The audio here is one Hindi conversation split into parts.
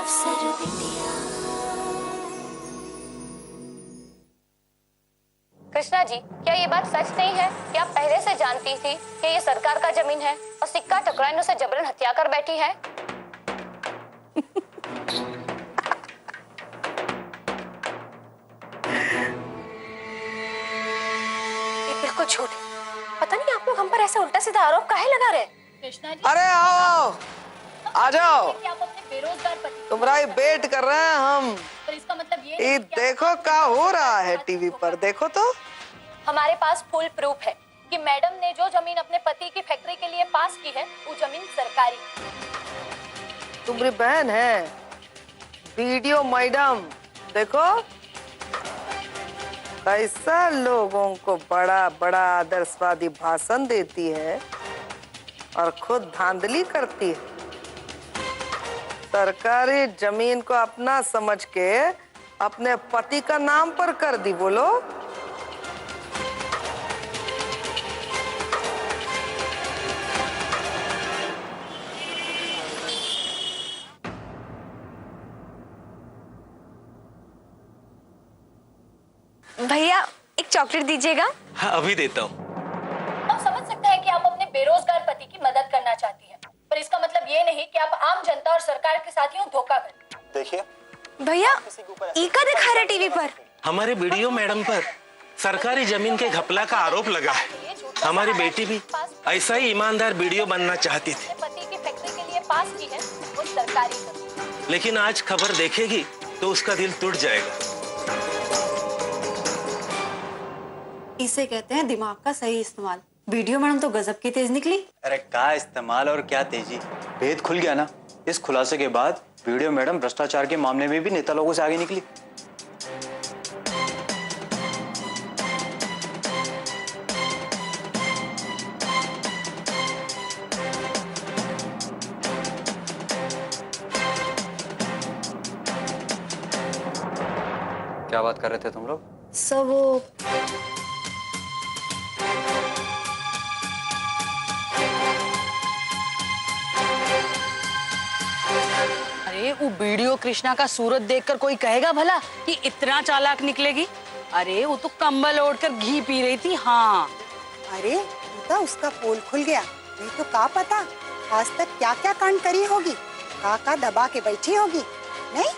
अफसर बिटिया। कृष्णा जी, क्या ये बात सच नहीं है कि आप पहले से जानती थी कि ये सरकार का जमीन है और सिक्का ठकुराइन उसे जबरन हत्या कर बैठी है? ये बिल्कुल झूठ है। पता नहीं आप लोग हम पर ऐसा उल्टा सीधा आरोप काहे लगा रहे? कृष्णा जी, अरे आओ, आ जाओ। कि आप अपने बेरोजगार पति तुम्हारा ही वेट कर रहे हैं हम। पर इसका मतलब ये देखो क्या हो रहा है टीवी पर, देखो तो। हमारे पास फुल प्रूफ है कि मैडम ने जो जमीन अपने पति की फैक्ट्री के लिए पास की है वो जमीन सरकारी। तुम्हारी बहन है वीडियो मैडम, देखो कैसा लोगों को बड़ा बड़ा आदर्शवादी भाषण देती है और खुद धांधली करती है। सरकारी जमीन को अपना समझ के अपने पति का नाम पर कर दी। बोलो, भैया एक चॉकलेट दीजिएगा। हाँ, अभी देता हूँ। हम समझ सकते हैं कि आप अपने बेरोजगार पति की मदद करना चाहती हैं, पर इसका मतलब ये नहीं कि आप आम जनता और सरकार के साथ यूं धोखा करें। देखिए भैया ईका दिखा रहा टीवी पर। हमारे वीडियो मैडम पर सरकारी जमीन के घपला का आरोप लगा है। हमारी बेटी भी ऐसा ही ईमानदार वीडियो बनना चाहती थी, पति की फैक्ट्री के लिए पास की है वो सरकारी, लेकिन आज खबर देखेगी तो उसका दिल टूट जाएगा। इसे कहते हैं दिमाग का सही इस्तेमाल। वीडियो मैडम तो गजब की तेज निकली। अरे क्या इस्तेमाल और क्या तेजी, भेद खुल गया ना। इस खुलासे के बाद वीडियो मैडम भ्रष्टाचार के मामले में भी नेता लोगों से आगे निकली। क्या बात कर रहे थे तुम लोग? सब वो अरे वो वीडियो कृष्णा का सूरत देखकर कोई कहेगा भला कि इतना चालाक निकलेगी? अरे वो तो कंबल ओढ़कर घी पी रही थी। हाँ, अरे तो उसका पोल खुल गया, नहीं तो का पता आज तक क्या क्या कांड करी होगी, का दबा के बैठी होगी। नहीं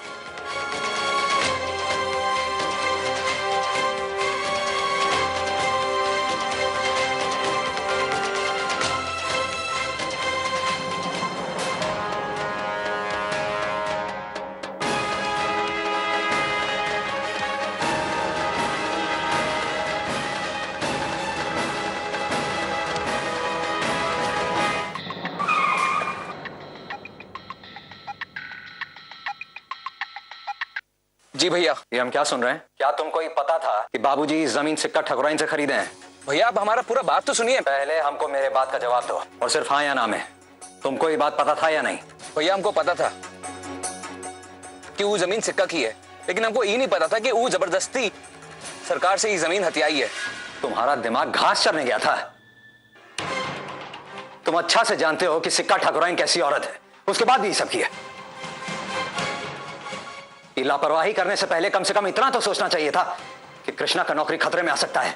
जी भैया, ये हम क्या सुन रहे हैं? क्या तुमको ये पता था कि बाबूजी इस जमीन सिक्का ठकुराइन से खरीदे हैं? भैया आप हमारा पूरा बात तो सुनिए। पहले हमको मेरे बात का जवाब दो और सिर्फ हाँ या ना में। तुमको ये बात पता था या नहीं? भैया हमको पता था कि वो जमीन सिक्का की है, लेकिन हमको ये नहीं पता था कि वो जबरदस्ती सरकार से ये जमीन हथियाई है। तुम्हारा दिमाग घास चरने गया था। तुम अच्छा से जानते हो कि सिक्का ठकुराइन कैसी औरत है, उसके बाद भी ये सब किया। लापरवाही करने से पहले कम से कम इतना तो सोचना चाहिए था कि कृष्णा का नौकरी खतरे में आ सकता है।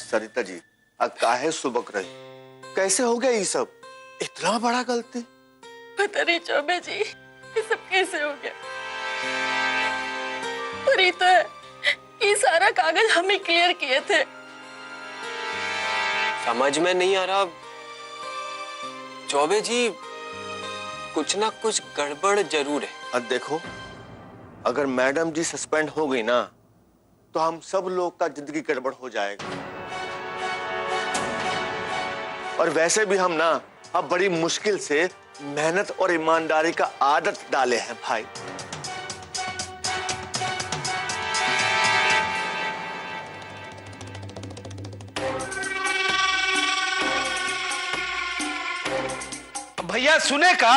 सरिता जी, काहे सुबक रही? कैसे हो गया ये सब? इतना बड़ा गलती? पता नहीं चौबे जी ये सब कैसे हो गया। और ये तो है, ये सारा कागज हम ही क्लियर किए थे। समझ में नहीं आ रहा चौबे जी, कुछ ना कुछ गड़बड़ जरूर है। अब देखो, अगर मैडम जी सस्पेंड हो गई ना तो हम सब लोग का जिंदगी गड़बड़ हो जाएगा। और वैसे भी हम ना अब बड़ी मुश्किल से मेहनत और ईमानदारी का आदत डाले हैं भाई। भैया सुने का,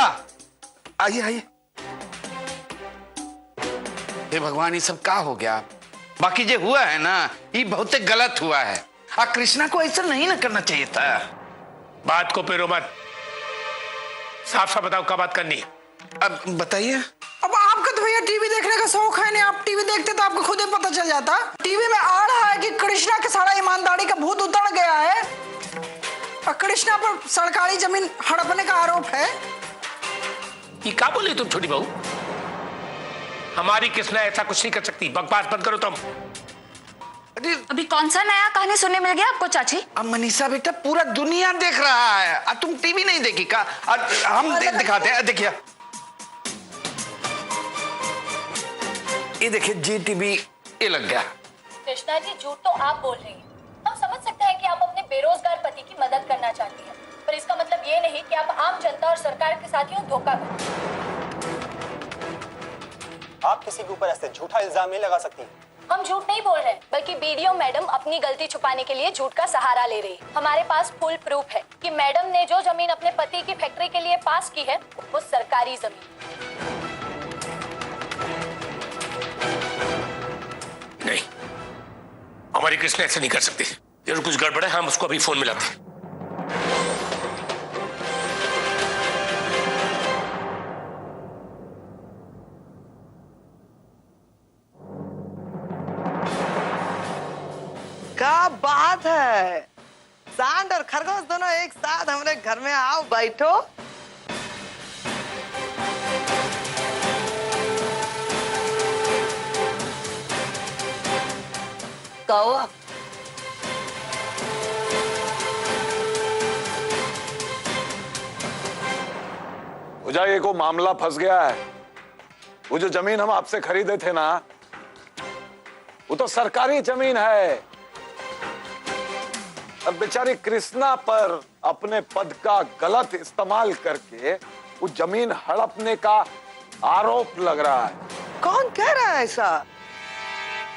आइए आइए। हे भगवान, ये सब का हो गया? बाकी जो हुआ है ना, ये बहुत गलत हुआ है। कृष्णा को ऐसा नहीं ना करना चाहिए था। बात को पेरो मत, साफ साफ बताओ क्या बात करनी है। अब बताइए। अब आपका तो भैया टीवी देखने का शौक है नहीं, आप टीवी देखते तो आपको खुद ही पता चल जाता। टीवी में आ रहा है कि कृष्णा के सारा ईमानदारी का भूत उतर गया है और कृष्णा पर सरकारी जमीन हड़पने का आरोप है। ये क्या बोली तुम छोटी बहू? हमारी कृष्णा ऐसा कुछ नहीं कर सकती, बकवास बंद करो तुम। अभी कौन सा नया कहानी सुनने मिल गया आपको चाची? अब मनीषा बेटा पूरा दुनिया देख रहा है, तुम टीवी नहीं देखी का? हम दिखाते हैं, देखिए ये देखिए जी टीवी ये लग गया। कृष्णा जी झूठ तो आप बोल रही हैं। हम समझ सकते हैं कि आप अपने बेरोजगार पति की मदद करना चाहती हैं, पर इसका मतलब ये नहीं कि आप आम जनता और सरकार के साथ यूं धोखा करें। आप किसी के ऊपर ऐसे झूठा इल्जाम नहीं लगा सकती। हम झूठ नहीं बोल रहे, बल्कि बीडीओ मैडम अपनी गलती छुपाने के लिए झूठ का सहारा ले रही है। हमारे पास फुल प्रूफ है कि मैडम ने जो जमीन अपने पति की फैक्ट्री के लिए पास की है वो सरकारी जमीन। नहीं, हमारी कृष्णा ऐसे नहीं कर सकती। जरूर कुछ गड़बड़ है, हम उसको अभी फोन मिलाते हैं। क्या बात है, सांड और खरगोश दोनों एक साथ हमारे घर में आओ, बैठो। कहो आप। भुजाई को मामला फंस गया है। वो जो जमीन हम आपसे खरीदे थे ना, वो तो सरकारी जमीन है। अब बेचारी कृष्णा पर अपने पद का गलत इस्तेमाल करके वो जमीन हड़पने का आरोप लग रहा है। कौन कह रहा है ऐसा?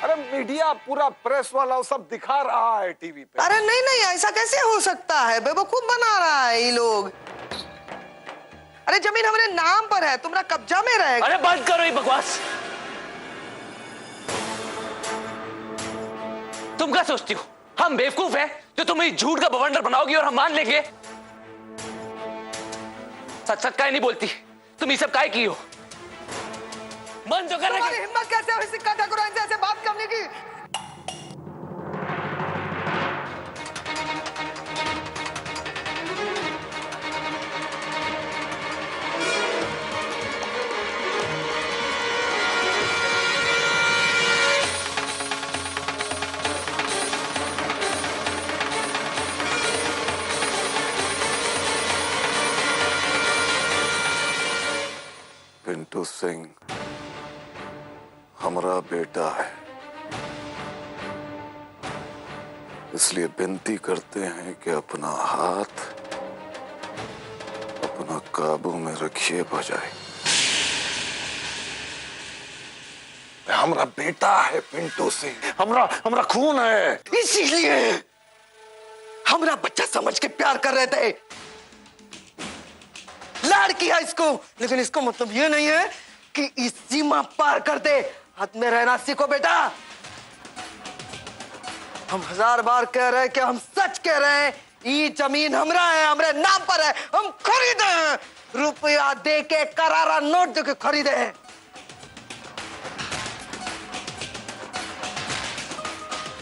अरे मीडिया, पूरा प्रेस वाला सब दिखा रहा है टीवी पे। अरे नहीं नहीं, ऐसा कैसे हो सकता है? बेवकूफ बना रहा है ये लोग। अरे जमीन हमारे नाम पर है, तुम्हारा कब्जा में रहेगा। अरे बंद करो ये बकवास। तुम क्या सोचती हो हम बेवकूफ हैं जो तुम इस झूठ का बवंडर बनाओगी और हम मान लेंगे? सच सच काहे नहीं बोलती? तुम ये सब काहे की हो? मन जो कर रहे तुम्हारी हिम्मत कैसे हुई सिक्का ठाकुर इनसे ऐसे बात करने की? पिंटू सिंह हमारा बेटा है, इसलिए विनती करते हैं कि अपना हाथ अपना काबू में रखिए भजाई। हमारा बेटा है पिंटू सिंह, हमारा खून है, इसीलिए हमारा बच्चा समझ के प्यार कर रहे थे। लाड़ किया इसको, लेकिन इसको मतलब ये नहीं है कि इस सीमा पार कर दे। हाथ में रहना सीखो बेटा। हम 1000 बार कह रहे हैं कि हम सच कह रहे हैं। ये जमीन हमरा है, हमारे नाम पर है, हम खरीदे हैं। रुपया दे के, करारा नोट दे के खरीदे हैं।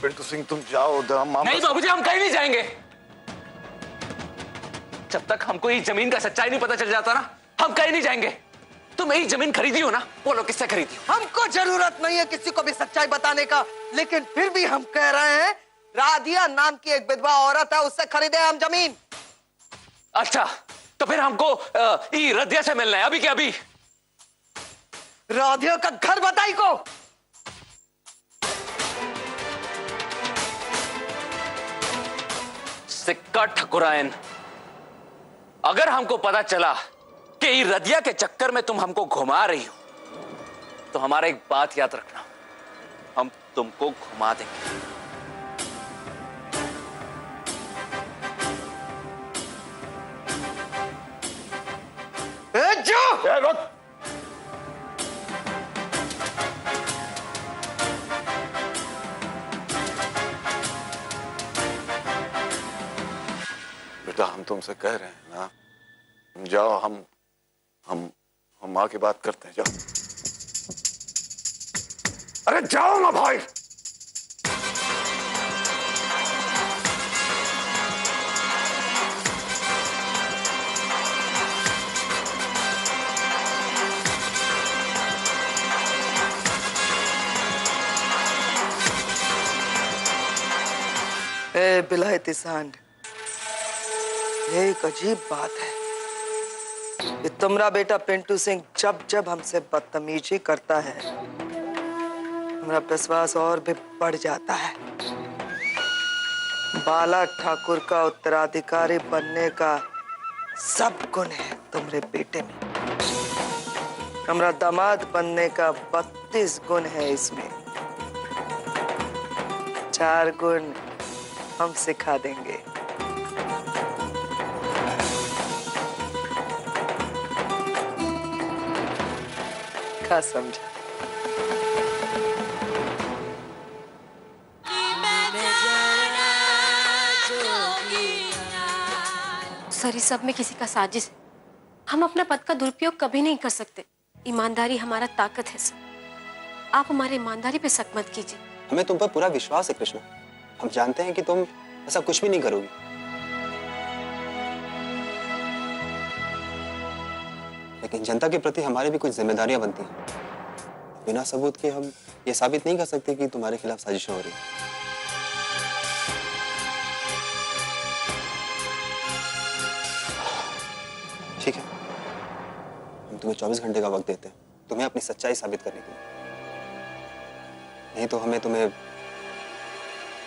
पिंटू सिंह तुम जाओ। नहीं बाबूजी, हम कहीं नहीं जाएंगे जब तक हमको ये जमीन का सच्चाई नहीं पता चल जाता ना। हम कहीं नहीं जाएंगे। तुम यही जमीन खरीदी हो ना, बोलो किससे खरीदी हो? हमको जरूरत नहीं है किसी को भी सच्चाई बताने का, लेकिन फिर भी हम कह रहे हैं राधिया नाम की एक विधवा औरत है, उससे खरीदे हम जमीन। अच्छा, तो फिर हमको ये रदिया से मिलना है अभी के अभी। राधिया का घर बताई को। सिक्का ठकुरायन, अगर हमको पता चला कि ये रदिया के चक्कर में तुम हमको घुमा रही हो, तो हमारा एक बात याद रखना, हम तुमको घुमा देंगे। रुक। कृतिका, हम तुमसे कह रहे हैं ना, जाओ, हम माँ की बात करते हैं, जाओ। अरे जाओ ना भाई। ए बिलायती सांड, ये एक अजीब बात है। ये तुम्हारा बेटा पिंटू सिंह जब जब हमसे बदतमीजी करता है, हमारा विश्वास और भी बढ़ जाता है। बाला ठाकुर का उत्तराधिकारी बनने का सब गुण है तुम्हारे बेटे में। हमारा दामाद बनने का 32 गुण है इसमें। 4 गुण हम सिखा देंगे। क्या समझा? सर, इस सब में किसी का साजिश है। हम अपना पद का दुरुपयोग कभी नहीं कर सकते। ईमानदारी हमारा ताकत है सर। आप हमारी ईमानदारी पे शक मत कीजिए। हमें तुम पर पूरा विश्वास है कृष्णा। हम जानते हैं कि तुम ऐसा कुछ भी नहीं करोगी। लेकिन जनता के प्रति हमारी भी कुछ जिम्मेदारियां बनती हैं। बिना सबूत के हम ये साबित नहीं कर सकते कि तुम्हारे खिलाफ साजिशें हो रही हैं। ठीक है, हम तुम्हें 24 घंटे का वक्त देते हैं तुम्हें अपनी सच्चाई साबित करने के लिए। नहीं तो हमें तुम्हें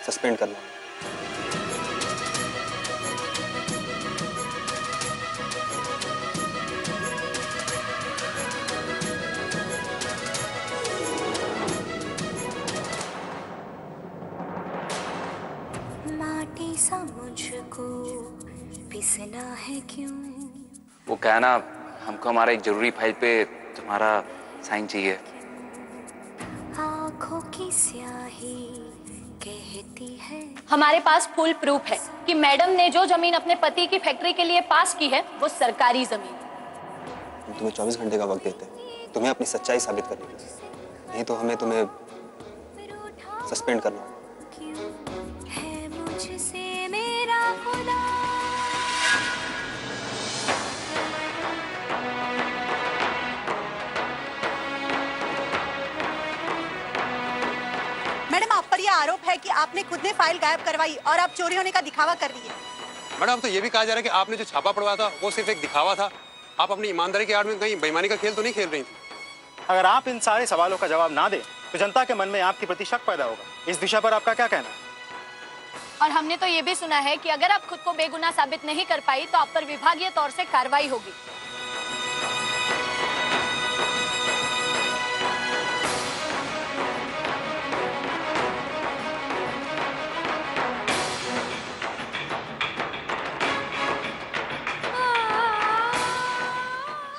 सस्पेंड करना। माटी सा मुझको पिसना है क्यों? वो क्या है ना, हमको हमारा एक जरूरी फाइल पे तुम्हारा साइन चाहिए। आँखों की स्याही कहती है। हमारे पास फुल प्रूफ है कि मैडम ने जो जमीन अपने पति की फैक्ट्री के लिए पास की है वो सरकारी जमीन है। हम तुम्हें 24 घंटे का वक्त देते हैं तुम्हें अपनी सच्चाई साबित करने के लिए। नहीं तो हमें तुम्हें सस्पेंड करना होगा। है मुझसे मेरा खुदा। मैडम, आप पर यह आरोप है कि आपने खुद ने फाइल गायब करवाई और आप चोरी होने का दिखावा कर रही है। मैडम, तो ये भी कहा जा रहा है कि आपने जो छापा पड़वाया था वो सिर्फ एक दिखावा था। आप अपनी ईमानदारी की आड़ में कहीं बेईमानी का खेल तो नहीं खेल रही थी। अगर आप इन सारे सवालों का जवाब ना दें तो जनता के मन में आपके प्रति शक पैदा होगा। इस विषय पर आपका क्या कहना है? और हमने तो ये भी सुना है कि अगर आप खुद को बेगुनाह साबित नहीं कर पाई तो आप पर विभागीय तौर से कार्रवाई होगी।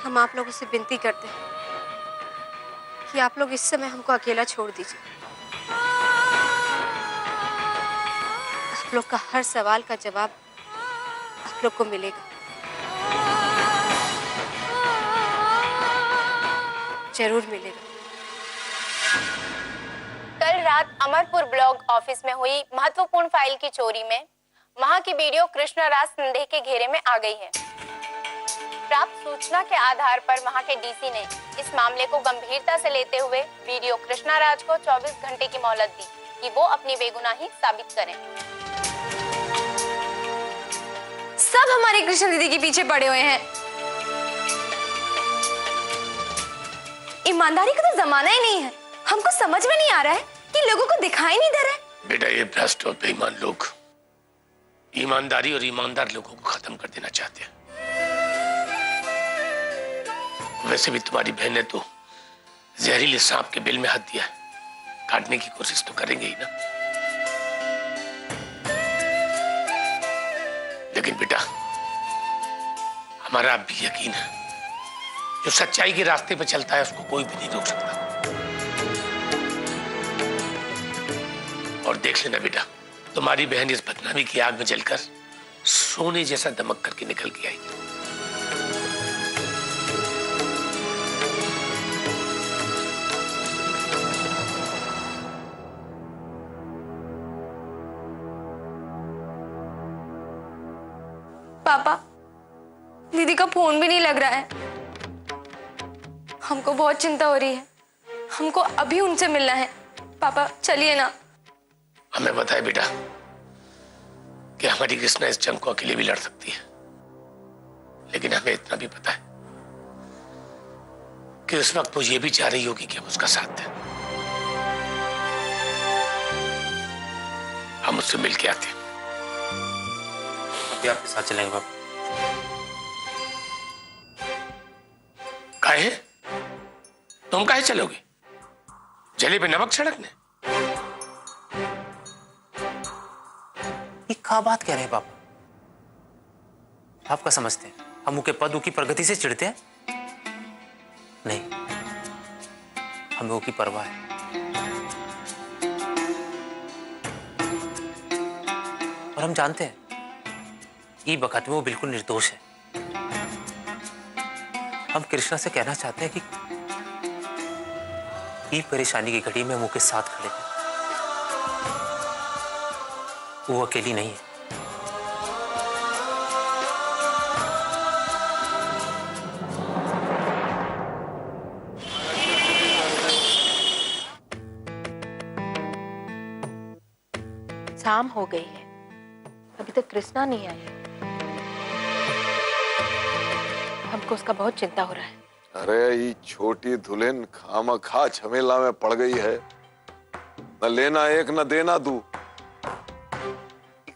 हम आप लोगों से विनती करते हैं कि आप लोग इस समय हमको अकेला छोड़ दीजिए। आप लोग का हर सवाल का जवाब आप लोग को मिलेगा। जरूर मिलेगा। कल रात अमरपुर ब्लॉक ऑफिस में हुई महत्वपूर्ण फाइल की चोरी में वहां की वीडियो कृष्णा राज संदेह के घेरे में आ गई है। प्राप्त सूचना के आधार पर वहां के डीसी ने इस मामले को गंभीरता से लेते हुए वीडियो कृष्णा राज को 24 घंटे की मोहलत दी कि वो अपनी बेगुनाही साबित करें। सब हमारी कृष्ण दीदी के पीछे पड़े हुए हैं। ईमानदारी का तो जमाना ही नहीं है। हमको समझ में नहीं आ रहा है कि लोगों को दिखाई नहीं दे रहा है। बेटा, ये भ्रष्ट और बेईमान लोग ईमानदारी और ईमानदार लोगों को खत्म कर देना चाहते हैं। वैसे भी तुम्हारी बहन ने तो जहरीले सांप के बिल में हाथ दिया है, काटने की कोशिश तो करेंगे ही ना। लेकिन बेटा, हमारा अब भी यकीन है जो सच्चाई के रास्ते पर चलता है उसको कोई भी नहीं रोक सकता। और देख लेना बेटा, तुम्हारी बहन इस बदनामी की आग में जलकर सोने जैसा दमक करके निकल के आई। पापा, दीदी का फोन भी नहीं लग रहा है। हमको बहुत चिंता हो रही है। हमको अभी उनसे मिलना है। पापा चलिए ना। हमें पता है बेटा कि हमारी कृष्णा इस जंग को अकेले भी लड़ सकती है, लेकिन हमें इतना भी पता है कि उस वक्त वो ये भी चाह रही होगी कि हम उसका साथ दें। हम उससे मिल के आते हैं। अभी आपके साथ चलेंगे बाबा। काहे? तुम काहे चलोगे? जले पे नमक छिड़कने? ये क्या बात कह रहे हैं पापा? आप क्या समझते हैं हम उनके पद की प्रगति से चिढ़ते हैं? नहीं, हमें वो की परवाह है। और हम जानते हैं ये वक्त में वो बिल्कुल निर्दोष है। हम कृष्णा से कहना चाहते हैं कि ये परेशानी की घड़ी में हम उनके साथ खड़े हैं। वो अकेली नहीं है। शाम हो गई है, अभी तक कृष्णा नहीं आई। हमको उसका बहुत चिंता हो रहा है। अरे ये छोटी दुल्हन खामखा झमेला में पड़ गई है। न लेना एक न देना दू।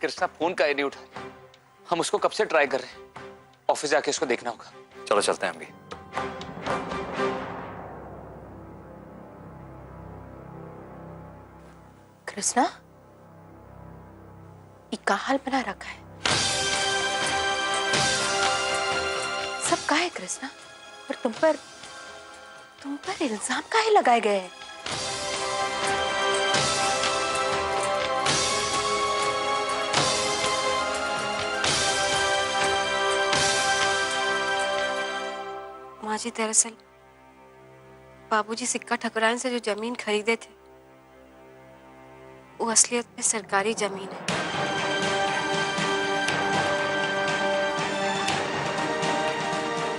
कृष्णा फोन का ही नहीं उठा। हम उसको कब से ट्राई कर रहे हैं। ऑफिस जाके उसको देखना होगा। चलो चलते हैं हम भी। कृष्णा, ये का हाल बना रखा है? सब का है कृष्णा? और तुम पर इल्जाम काहे लगाए गए हैं? माँ जी, दरअसल बाबूजी सिक्का ठकुराइन से जो जमीन खरीदे थे वो असलियत में सरकारी जमीन है।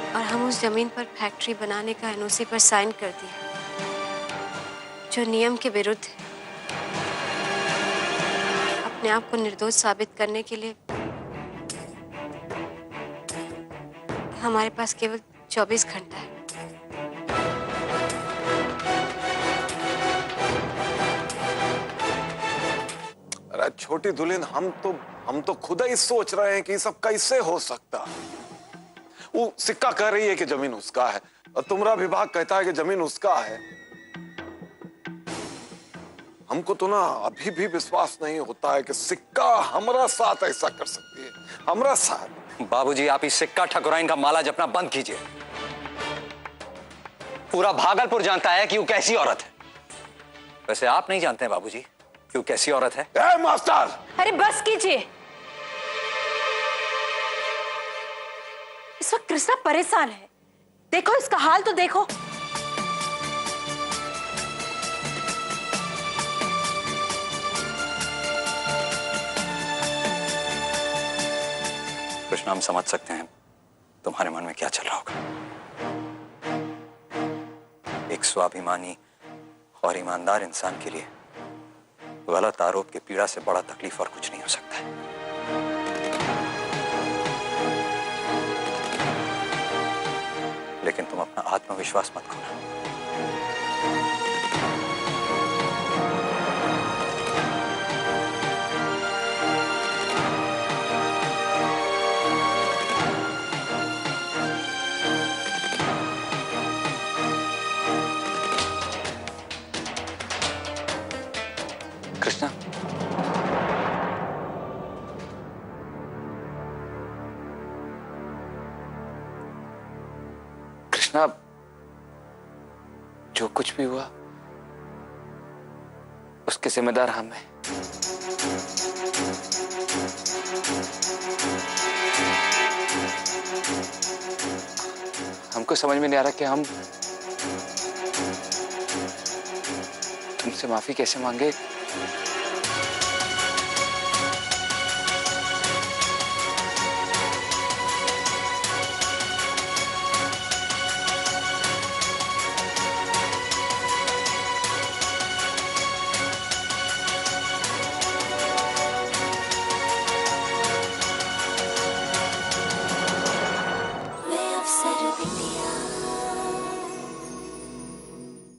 और हम उस जमीन पर फैक्ट्री बनाने का एनओसी पर साइन कर दिया, जो नियम के विरुद्ध है। अपने आप को निर्दोष साबित करने के लिए हमारे पास केवल 24 घंटा है। अरे छोटी दुल्हन, हम तो खुद ही सोच रहे हैं कि सब कैसे हो सकता। वो सिक्का कह रही है कि जमीन उसका है और तुम्हारा विभाग कहता है कि जमीन उसका है। हमको तो ना अभी भी विश्वास नहीं होता है कि सिक्का हमारा साथ ऐसा कर सकती है। हमारा साथ। बाबूजी, आप इस सिक्का ठकुराइन का माला जपना बंद कीजिए। पूरा भागलपुर जानता है कि वो कैसी औरत है। वैसे आप नहीं जानते हैं बाबूजी कि वो कैसी औरत है? मास्टर! अरे बस कीजिए। इस वक्त कृष्णा परेशान है। देखो इसका हाल तो देखो। कृष्णा, हम समझ सकते हैं तुम्हारे मन में क्या चल रहा होगा। एक स्वाभिमानी और ईमानदार इंसान के लिए गलत आरोप की पीड़ा से बड़ा तकलीफ और कुछ नहीं हो सकता है। लेकिन तुम अपना आत्मविश्वास मत खोना। कृष्णा, कृष्णा, जो कुछ भी हुआ उसके जिम्मेदार हम हैं। को समझ में नहीं आ रहा कि हम तुमसे माफी कैसे मांगे।